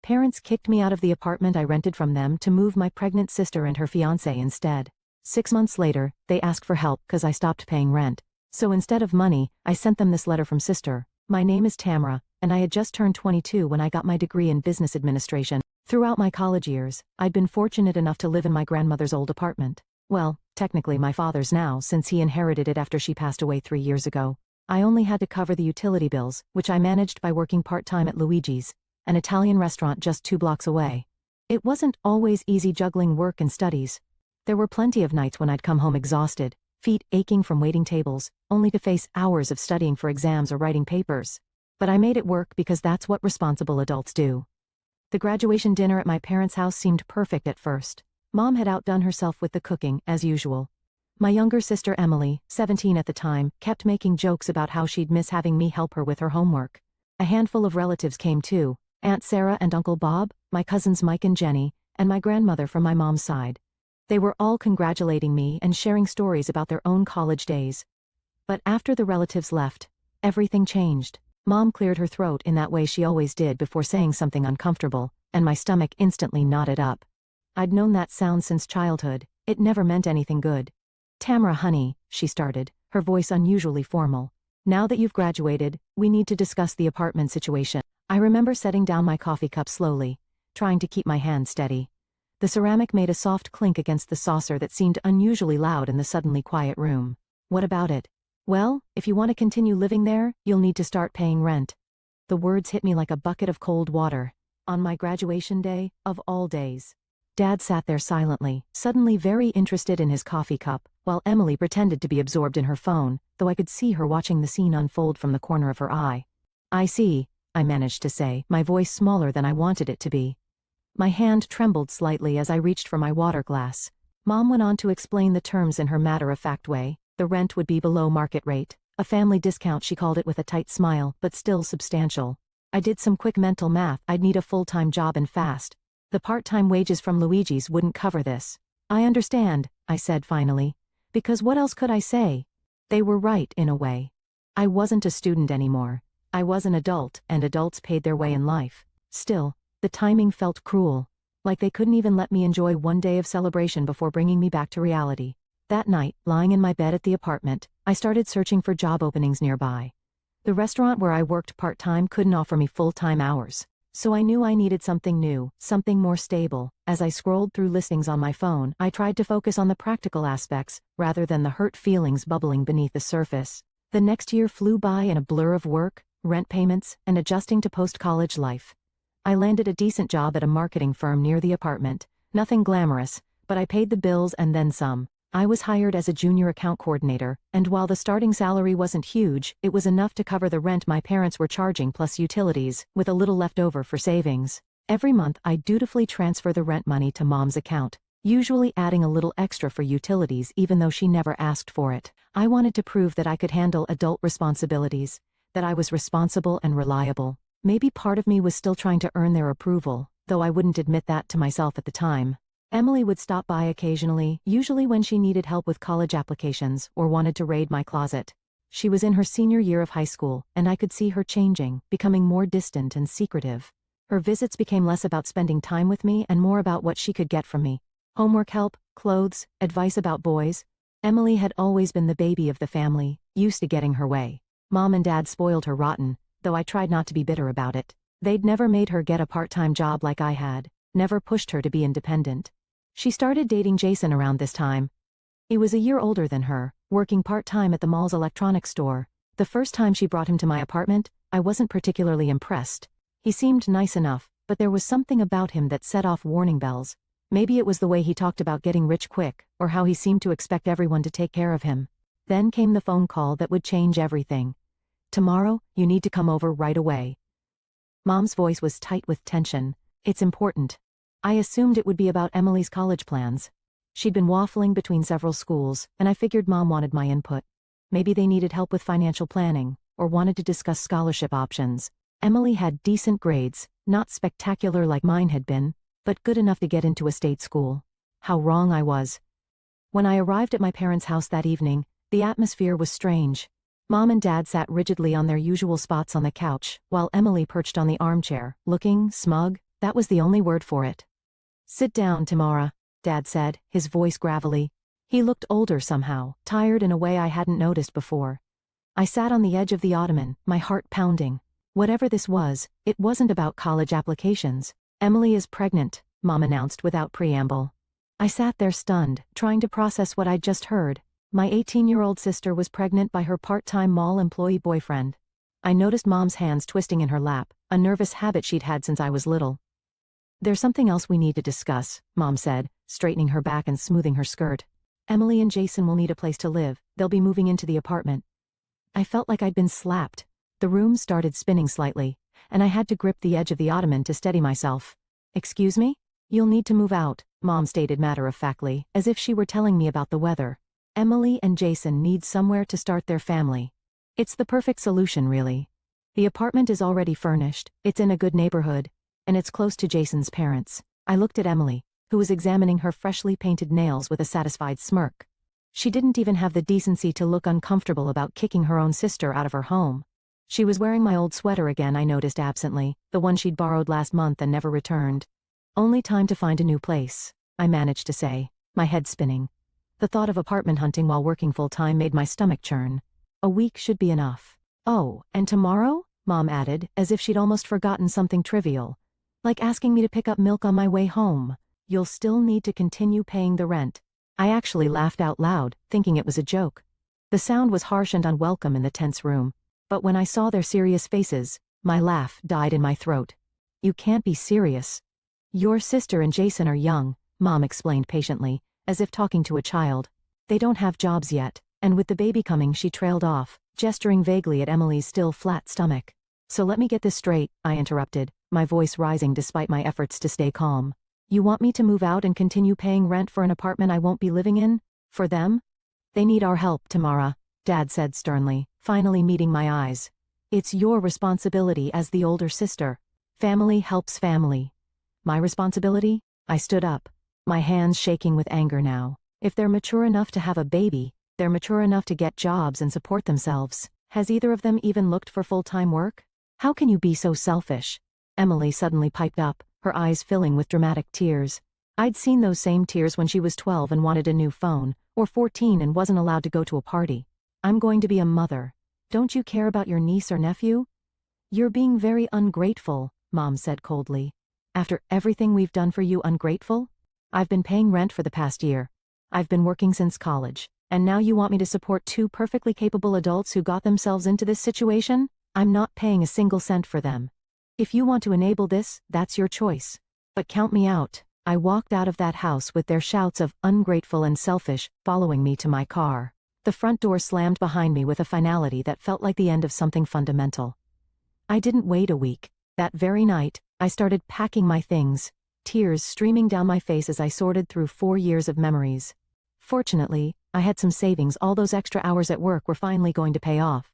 Parents kicked me out of the apartment I rented from them to move my pregnant sister and her fiancé instead. 6 months later, they asked for help because I stopped paying rent. So instead of money, I sent them this letter from sister. My name is Tamara, and I had just turned 22 when I got my degree in business administration. Throughout my college years, I'd been fortunate enough to live in my grandmother's old apartment. Well, technically my father's now, since he inherited it after she passed away 3 years ago. I only had to cover the utility bills, which I managed by working part-time at Luigi's, an Italian restaurant just 2 blocks away. It wasn't always easy juggling work and studies. There were plenty of nights when I'd come home exhausted, feet aching from waiting tables, only to face hours of studying for exams or writing papers. But I made it work because that's what responsible adults do. The graduation dinner at my parents' house seemed perfect at first. Mom had outdone herself with the cooking, as usual. My younger sister Emily, 17 at the time, kept making jokes about how she'd miss having me help her with her homework. A handful of relatives came too, Aunt Sarah and Uncle Bob, my cousins Mike and Jenny, and my grandmother from my mom's side. They were all congratulating me and sharing stories about their own college days. But after the relatives left, everything changed. Mom cleared her throat in that way she always did before saying something uncomfortable, and my stomach instantly knotted up. I'd known that sound since childhood. It never meant anything good. "Tamara, honey," she started, her voice unusually formal. "Now that you've graduated, we need to discuss the apartment situation." I remember setting down my coffee cup slowly, trying to keep my hand steady. The ceramic made a soft clink against the saucer that seemed unusually loud in the suddenly quiet room. "What about it?" "Well, if you want to continue living there, you'll need to start paying rent." The words hit me like a bucket of cold water. On my graduation day, of all days. Dad sat there silently, suddenly very interested in his coffee cup, while Emily pretended to be absorbed in her phone, though I could see her watching the scene unfold from the corner of her eye. "I see," I managed to say, my voice smaller than I wanted it to be. My hand trembled slightly as I reached for my water glass. Mom went on to explain the terms in her matter-of-fact way. The rent would be below market rate. A family discount, she called it with a tight smile, but still substantial. I did some quick mental math. I'd need a full-time job and fast. The part-time wages from Luigi's wouldn't cover this. "I understand," I said finally. Because what else could I say? They were right in a way. I wasn't a student anymore. I was an adult, and adults paid their way in life. Still, the timing felt cruel. Like they couldn't even let me enjoy one day of celebration before bringing me back to reality. That night, lying in my bed at the apartment, I started searching for job openings nearby. The restaurant where I worked part-time couldn't offer me full-time hours, so I knew I needed something new, something more stable. As I scrolled through listings on my phone, I tried to focus on the practical aspects, rather than the hurt feelings bubbling beneath the surface. The next year flew by in a blur of work, rent payments, and adjusting to post-college life. I landed a decent job at a marketing firm near the apartment. Nothing glamorous, but I paid the bills and then some. I was hired as a junior account coordinator, and while the starting salary wasn't huge, it was enough to cover the rent my parents were charging plus utilities, with a little left over for savings. Every month I'd dutifully transfer the rent money to Mom's account, usually adding a little extra for utilities even though she never asked for it. I wanted to prove that I could handle adult responsibilities, that I was responsible and reliable. Maybe part of me was still trying to earn their approval, though I wouldn't admit that to myself at the time. Emily would stop by occasionally, usually when she needed help with college applications or wanted to raid my closet. She was in her senior year of high school, and I could see her changing, becoming more distant and secretive. Her visits became less about spending time with me and more about what she could get from me. Homework help, clothes, advice about boys. Emily had always been the baby of the family, used to getting her way. Mom and Dad spoiled her rotten, though I tried not to be bitter about it. They'd never made her get a part-time job like I had, never pushed her to be independent. She started dating Jason around this time. He was a year older than her, working part-time at the mall's electronics store. The first time she brought him to my apartment, I wasn't particularly impressed. He seemed nice enough, but there was something about him that set off warning bells. Maybe it was the way he talked about getting rich quick, or how he seemed to expect everyone to take care of him. Then came the phone call that would change everything. "Tomorrow, you need to come over right away." Mom's voice was tight with tension. "It's important." I assumed it would be about Emily's college plans. She'd been waffling between several schools, and I figured Mom wanted my input. Maybe they needed help with financial planning, or wanted to discuss scholarship options. Emily had decent grades, not spectacular like mine had been, but good enough to get into a state school. How wrong I was. When I arrived at my parents' house that evening, the atmosphere was strange. Mom and Dad sat rigidly on their usual spots on the couch, while Emily perched on the armchair, looking smug, That was the only word for it. Sit down, Tamara, Dad said, his voice gravelly. He looked older somehow, tired in a way I hadn't noticed before. I sat on the edge of the ottoman, my heart pounding. Whatever this was, it wasn't about college applications. Emily is pregnant, Mom announced without preamble. I sat there stunned, trying to process what I'd just heard. My 18-year-old sister was pregnant by her part-time mall employee boyfriend. I noticed Mom's hands twisting in her lap, a nervous habit she'd had since I was little. There's something else we need to discuss, Mom said, straightening her back and smoothing her skirt. Emily and Jason will need a place to live. They'll be moving into the apartment. I felt like I'd been slapped. The room started spinning slightly, and I had to grip the edge of the ottoman to steady myself. Excuse me? You'll need to move out, Mom stated matter-of-factly, as if she were telling me about the weather. Emily and Jason need somewhere to start their family. It's the perfect solution, really. The apartment is already furnished, it's in a good neighborhood, and it's close to Jason's parents. I looked at Emily, who was examining her freshly painted nails with a satisfied smirk. She didn't even have the decency to look uncomfortable about kicking her own sister out of her home. She was wearing my old sweater again, I noticed absently, the one she'd borrowed last month and never returned. Only time to find a new place, I managed to say, my head spinning. The thought of apartment hunting while working full-time made my stomach churn. A week should be enough. Oh, and tomorrow? Mom added, as if she'd almost forgotten something trivial. Like asking me to pick up milk on my way home. You'll still need to continue paying the rent. I actually laughed out loud, thinking it was a joke. The sound was harsh and unwelcome in the tense room. But when I saw their serious faces, my laugh died in my throat. You can't be serious. Your sister and Jason are young, Mom explained patiently, as if talking to a child. They don't have jobs yet, and with the baby coming she trailed off, gesturing vaguely at Emily's still flat stomach. So let me get this straight, I interrupted, my voice rising despite my efforts to stay calm. You want me to move out and continue paying rent for an apartment I won't be living in? For them? They need our help, Tamara, Dad said sternly, finally meeting my eyes. It's your responsibility as the older sister. Family helps family. My responsibility? I stood up, my hands shaking with anger now. If they're mature enough to have a baby, they're mature enough to get jobs and support themselves. Has either of them even looked for full-time work? How can you be so selfish? Emily suddenly piped up, her eyes filling with dramatic tears. I'd seen those same tears when she was 12 and wanted a new phone, or 14 and wasn't allowed to go to a party. I'm going to be a mother. Don't you care about your niece or nephew? You're being very ungrateful, Mom said coldly. After everything we've done for you, ungrateful? I've been paying rent for the past year. I've been working since college, and now you want me to support two perfectly capable adults who got themselves into this situation? I'm not paying a single cent for them. If you want to enable this, that's your choice. But count me out. I walked out of that house with their shouts of ungrateful and selfish following me to my car. The front door slammed behind me with a finality that felt like the end of something fundamental. I didn't wait a week. That very night, I started packing my things, tears streaming down my face as I sorted through 4 years of memories. Fortunately, I had some savings. All those extra hours at work were finally going to pay off.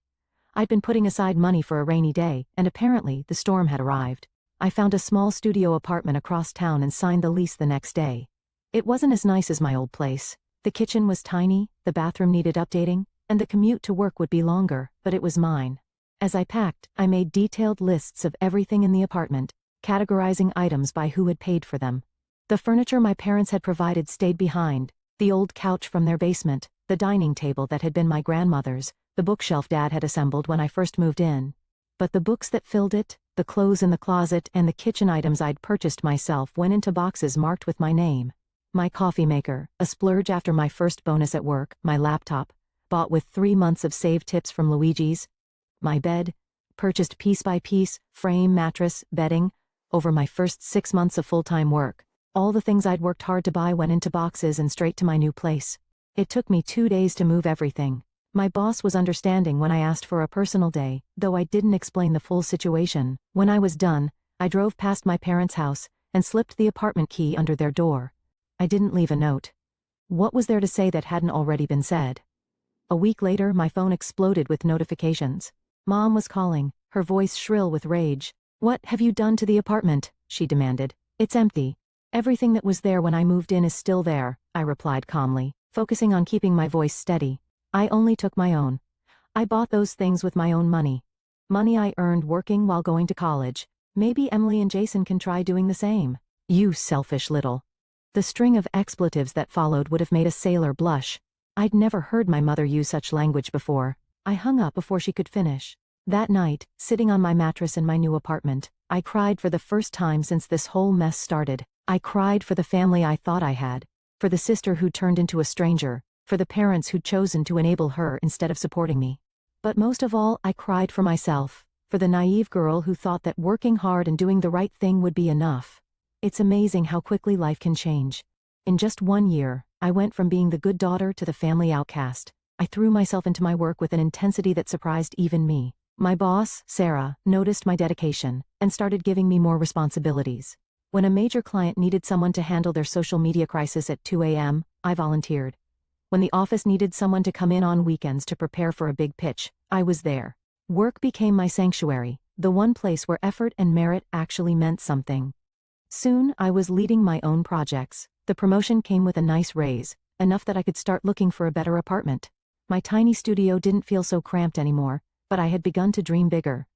I'd been putting aside money for a rainy day, and apparently the storm had arrived. I found a small studio apartment across town and signed the lease the next day. It wasn't as nice as my old place. The kitchen was tiny, the bathroom needed updating, and the commute to work would be longer, but it was mine. As I packed, I made detailed lists of everything in the apartment, categorizing items by who had paid for them. The furniture my parents had provided stayed behind, the old couch from their basement, the dining table that had been my grandmother's, the bookshelf Dad had assembled when I first moved in. But the books that filled it, the clothes in the closet, and the kitchen items I'd purchased myself went into boxes marked with my name. My coffee maker, a splurge after my first bonus at work, my laptop, bought with 3 months of saved tips from Luigi's, my bed, purchased piece by piece, frame, mattress, bedding, over my first 6 months of full-time work. All the things I'd worked hard to buy went into boxes and straight to my new place. It took me 2 days to move everything. My boss was understanding when I asked for a personal day, though I didn't explain the full situation. When I was done, I drove past my parents' house and slipped the apartment key under their door. I didn't leave a note. What was there to say that hadn't already been said? A week later, my phone exploded with notifications. Mom was calling, her voice shrill with rage. "What have you done to the apartment?" she demanded. "It's empty. Everything that was there when I moved in is still there," I replied calmly, focusing on keeping my voice steady. I only took my own. I bought those things with my own money. Money I earned working while going to college, Maybe Emily and Jason can try doing the same. You selfish little. The string of expletives that followed would have made a sailor blush. I'd never heard my mother use such language before. I hung up before she could finish. That night, sitting on my mattress in my new apartment, I cried for the first time since this whole mess started. I cried for the family I thought I had, for the sister who turned into a stranger, for the parents who'd chosen to enable her instead of supporting me. But most of all, I cried for myself, for the naive girl who thought that working hard and doing the right thing would be enough. It's amazing how quickly life can change. In just 1 year, I went from being the good daughter to the family outcast. I threw myself into my work with an intensity that surprised even me. My boss, Sarah, noticed my dedication and started giving me more responsibilities. When a major client needed someone to handle their social media crisis at 2 a.m., I volunteered. When the office needed someone to come in on weekends to prepare for a big pitch, I was there. Work became my sanctuary, the one place where effort and merit actually meant something. Soon, I was leading my own projects. The promotion came with a nice raise, enough that I could start looking for a better apartment. My tiny studio didn't feel so cramped anymore, but I had begun to dream bigger.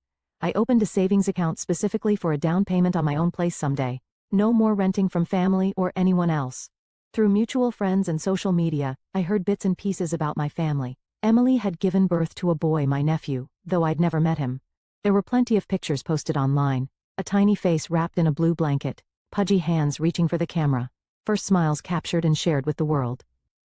I opened a savings account specifically for a down payment on my own place someday. No more renting from family or anyone else. Through mutual friends and social media, I heard bits and pieces about my family. Emily had given birth to a boy, my nephew, though I'd never met him. There were plenty of pictures posted online. A tiny face wrapped in a blue blanket, pudgy hands reaching for the camera. First smiles captured and shared with the world.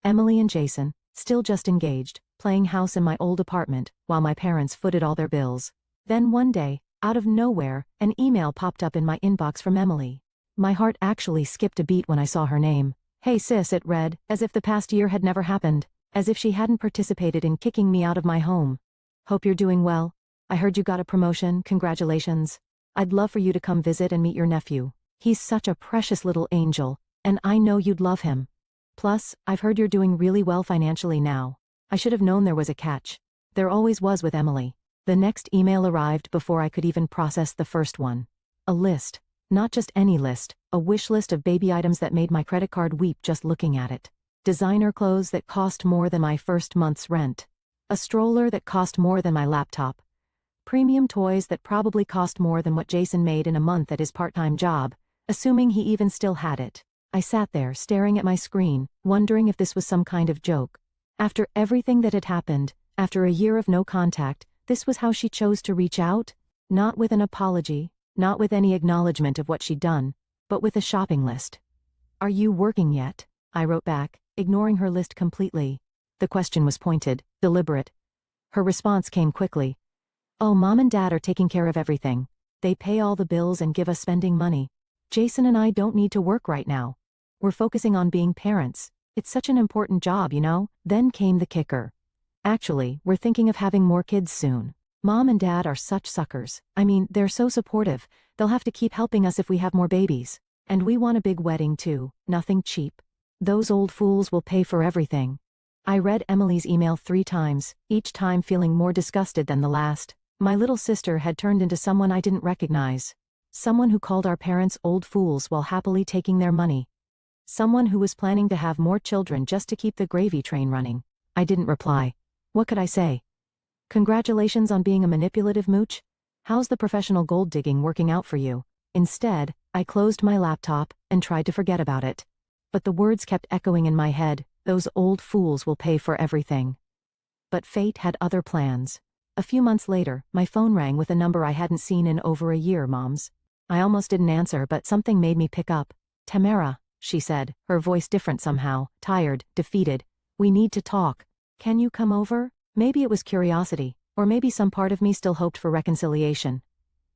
Emily and Jason, still just engaged, playing house in my old apartment, while my parents footed all their bills. Then one day, out of nowhere, an email popped up in my inbox from Emily. My heart actually skipped a beat when I saw her name. "Hey sis," it read, as if the past year had never happened, as if she hadn't participated in kicking me out of my home. "Hope you're doing well. I heard you got a promotion, congratulations. I'd love for you to come visit and meet your nephew. He's such a precious little angel, and I know you'd love him. Plus, I've heard you're doing really well financially now." I should have known there was a catch. There always was with Emily. The next email arrived before I could even process the first one. A list. Not just any list, a wish list of baby items that made my credit card weep just looking at it. Designer clothes that cost more than my first month's rent. A stroller that cost more than my laptop. Premium toys that probably cost more than what Jason made in a month at his part-time job, assuming he even still had it. I sat there staring at my screen, wondering if this was some kind of joke. After everything that had happened, after a year of no contact, this was how she chose to reach out? Not with an apology, not with any acknowledgement of what she'd done, but with a shopping list. "Are you working yet?" I wrote back, ignoring her list completely. The question was pointed, deliberate. Her response came quickly. "Oh, Mom and Dad are taking care of everything. They pay all the bills and give us spending money. Jason and I don't need to work right now. We're focusing on being parents. It's such an important job, you know?" Then came the kicker. "Actually, we're thinking of having more kids soon. Mom and Dad are such suckers. I mean, they're so supportive. They'll have to keep helping us if we have more babies. And we want a big wedding too, nothing cheap. Those old fools will pay for everything." I read Emily's email 3 times, each time feeling more disgusted than the last. My little sister had turned into someone I didn't recognize. Someone who called our parents old fools while happily taking their money. Someone who was planning to have more children just to keep the gravy train running. I didn't reply. What could I say? "Congratulations on being a manipulative mooch. How's the professional gold digging working out for you?" Instead, I closed my laptop and tried to forget about it. But the words kept echoing in my head, "Those old fools will pay for everything." But fate had other plans. A few months later, my phone rang with a number I hadn't seen in over a year, Mom's. I almost didn't answer, but something made me pick up. "Tamara," she said, her voice different somehow, tired, defeated. "We need to talk. Can you come over?" Maybe it was curiosity, or maybe some part of me still hoped for reconciliation.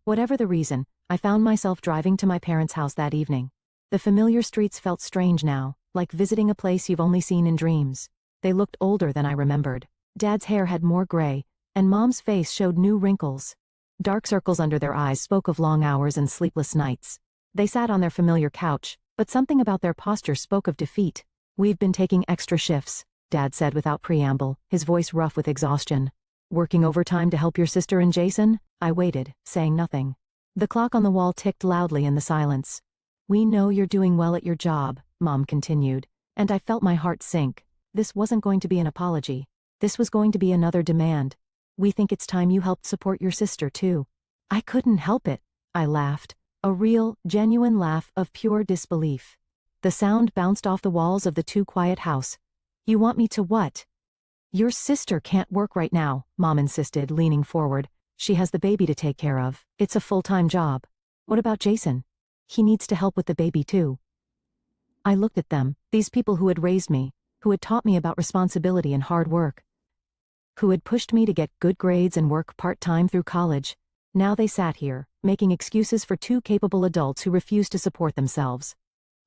Whatever the reason, I found myself driving to my parents' house that evening. The familiar streets felt strange now, like visiting a place you've only seen in dreams. They looked older than I remembered. Dad's hair had more gray, and Mom's face showed new wrinkles. Dark circles under their eyes spoke of long hours and sleepless nights. They sat on their familiar couch, but something about their posture spoke of defeat. "We've been taking extra shifts," Dad said without preamble, his voice rough with exhaustion. "Working overtime to help your sister and Jason?" I waited, saying nothing. The clock on the wall ticked loudly in the silence. "We know you're doing well at your job," Mom continued, and I felt my heart sink. This wasn't going to be an apology. This was going to be another demand. "We think it's time you helped support your sister too." I couldn't help it. I laughed. A real, genuine laugh of pure disbelief. The sound bounced off the walls of the too quiet house. You want me to what? Your sister can't work right now, Mom insisted, leaning forward. She has the baby to take care of. It's a full-time job. What about Jason? He needs to help with the baby too. I looked at them, these people who had raised me, who had taught me about responsibility and hard work, who had pushed me to get good grades and work part-time through college. Now they sat here, making excuses for two capable adults who refused to support themselves.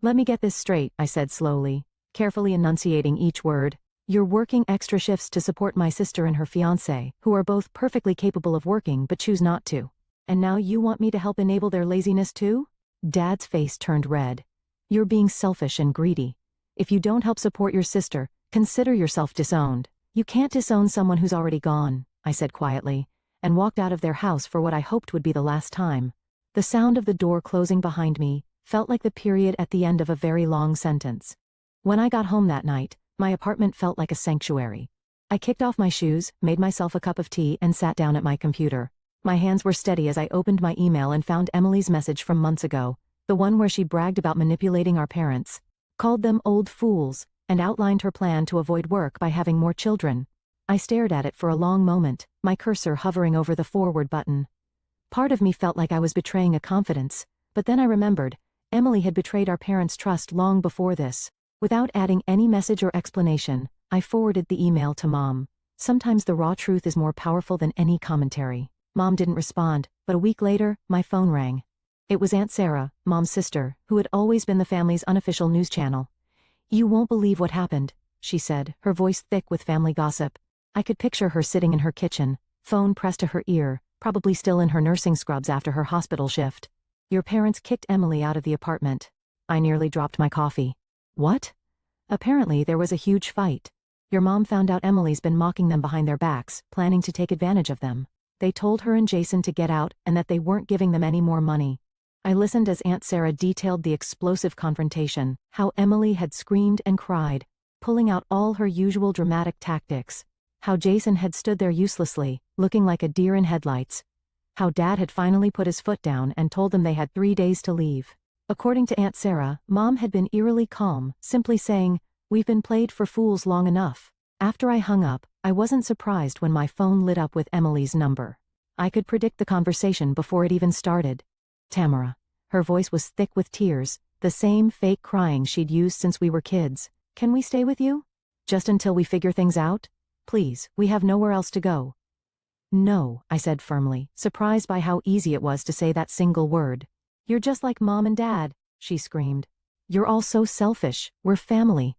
Let me get this straight, I said slowly, carefully enunciating each word. You're working extra shifts to support my sister and her fiancé, who are both perfectly capable of working but choose not to. And now you want me to help enable their laziness too? Dad's face turned red. You're being selfish and greedy. If you don't help support your sister, consider yourself disowned. You can't disown someone who's already gone, I said quietly, and walked out of their house for what I hoped would be the last time. The sound of the door closing behind me felt like the period at the end of a very long sentence. When I got home that night, my apartment felt like a sanctuary. I kicked off my shoes, made myself a cup of tea, and sat down at my computer. My hands were steady as I opened my email and found Emily's message from months ago, the one where she bragged about manipulating our parents, called them old fools, and outlined her plan to avoid work by having more children. I stared at it for a long moment, my cursor hovering over the forward button. Part of me felt like I was betraying a confidence, but then I remembered, Emily had betrayed our parents' trust long before this. Without adding any message or explanation, I forwarded the email to Mom. Sometimes the raw truth is more powerful than any commentary. Mom didn't respond, but a week later, my phone rang. It was Aunt Sarah, Mom's sister, who had always been the family's unofficial news channel. You won't believe what happened, she said, her voice thick with family gossip. I could picture her sitting in her kitchen, phone pressed to her ear, probably still in her nursing scrubs after her hospital shift. Your parents kicked Emily out of the apartment. I nearly dropped my coffee. What? Apparently there was a huge fight. Your mom found out Emily's been mocking them behind their backs, planning to take advantage of them. They told her and Jason to get out and that they weren't giving them any more money. I listened as Aunt Sarah detailed the explosive confrontation, how Emily had screamed and cried, pulling out all her usual dramatic tactics, how Jason had stood there uselessly, looking like a deer in headlights, how Dad had finally put his foot down and told them they had 3 days to leave. According to Aunt Sarah, Mom had been eerily calm, simply saying, "We've been played for fools long enough." After I hung up, I wasn't surprised when my phone lit up with Emily's number. I could predict the conversation before it even started. Tamara. Her voice was thick with tears, the same fake crying she'd used since we were kids. Can we stay with you? Just until we figure things out? Please, we have nowhere else to go. No, I said firmly, surprised by how easy it was to say that single word. You're just like Mom and Dad, she screamed. You're all so selfish, we're family.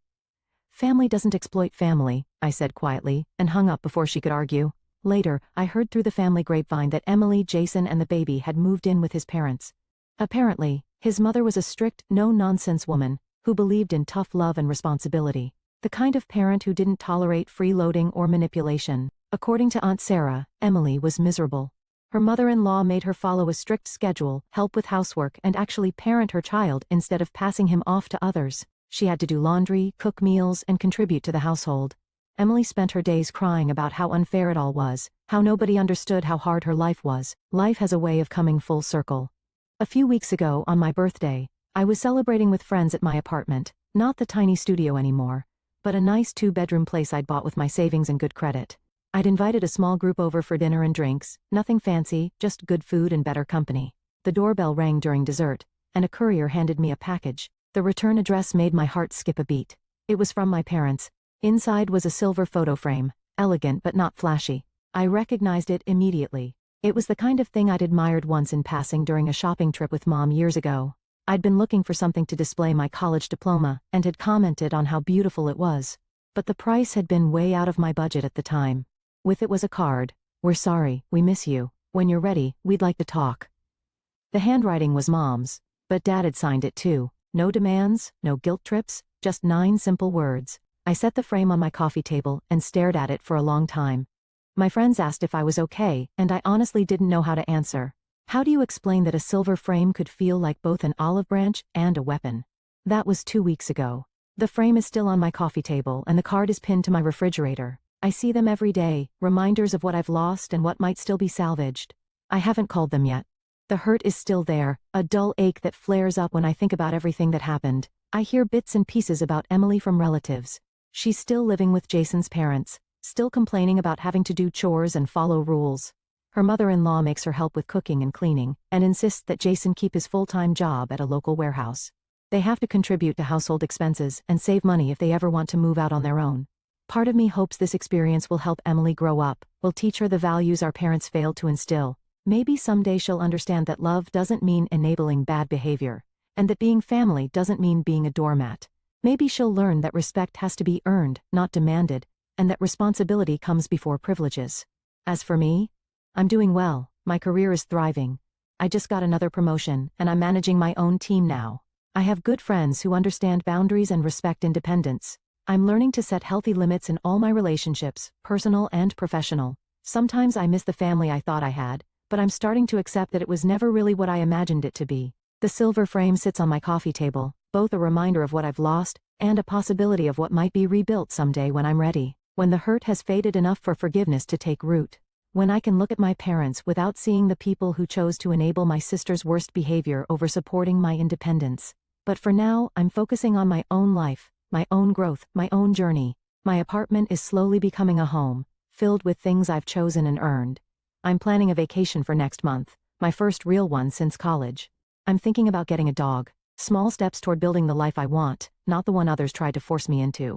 Family doesn't exploit family, I said quietly, and hung up before she could argue. Later, I heard through the family grapevine that Emily, Jason, and the baby had moved in with his parents. Apparently, his mother was a strict, no-nonsense woman, who believed in tough love and responsibility. The kind of parent who didn't tolerate freeloading or manipulation. According to Aunt Sarah, Emily was miserable. Her mother-in-law made her follow a strict schedule, help with housework, and actually parent her child instead of passing him off to others. She had to do laundry, cook meals, and contribute to the household. Emily spent her days crying about how unfair it all was, how nobody understood how hard her life was. Life has a way of coming full circle. A few weeks ago, on my birthday, I was celebrating with friends at my apartment, not the tiny studio anymore, but a nice 2-bedroom place I'd bought with my savings and good credit. I'd invited a small group over for dinner and drinks, nothing fancy, just good food and better company. The doorbell rang during dessert, and a courier handed me a package. The return address made my heart skip a beat. It was from my parents. Inside was a silver photo frame, elegant but not flashy. I recognized it immediately. It was the kind of thing I'd admired once in passing during a shopping trip with Mom years ago. I'd been looking for something to display my college diploma, and had commented on how beautiful it was. But the price had been way out of my budget at the time. With it was a card. "We're sorry, we miss you. When you're ready, we'd like to talk." The handwriting was Mom's, but Dad had signed it too. No demands, no guilt trips, just 9 simple words. I set the frame on my coffee table and stared at it for a long time. My friends asked if I was okay, and I honestly didn't know how to answer. How do you explain that a silver frame could feel like both an olive branch and a weapon? That was 2 weeks ago. The frame is still on my coffee table and the card is pinned to my refrigerator. I see them every day, reminders of what I've lost and what might still be salvaged. I haven't called them yet. The hurt is still there, a dull ache that flares up when I think about everything that happened. I hear bits and pieces about Emily from relatives. She's still living with Jason's parents, still complaining about having to do chores and follow rules. Her mother-in-law makes her help with cooking and cleaning, and insists that Jason keep his full-time job at a local warehouse. They have to contribute to household expenses and save money if they ever want to move out on their own. Part of me hopes this experience will help Emily grow up, will teach her the values our parents failed to instill. Maybe someday she'll understand that love doesn't mean enabling bad behavior, and that being family doesn't mean being a doormat. Maybe she'll learn that respect has to be earned, not demanded, and that responsibility comes before privileges. As for me, I'm doing well, my career is thriving. I just got another promotion, and I'm managing my own team now. I have good friends who understand boundaries and respect independence. I'm learning to set healthy limits in all my relationships, personal and professional. Sometimes I miss the family I thought I had, but I'm starting to accept that it was never really what I imagined it to be. The silver frame sits on my coffee table, both a reminder of what I've lost, and a possibility of what might be rebuilt someday when I'm ready, when the hurt has faded enough for forgiveness to take root. When I can look at my parents without seeing the people who chose to enable my sister's worst behavior over supporting my independence. But for now, I'm focusing on my own life, my own growth, my own journey. My apartment is slowly becoming a home, filled with things I've chosen and earned. I'm planning a vacation for next month, my first real one since college. I'm thinking about getting a dog. Small steps toward building the life I want, not the one others tried to force me into.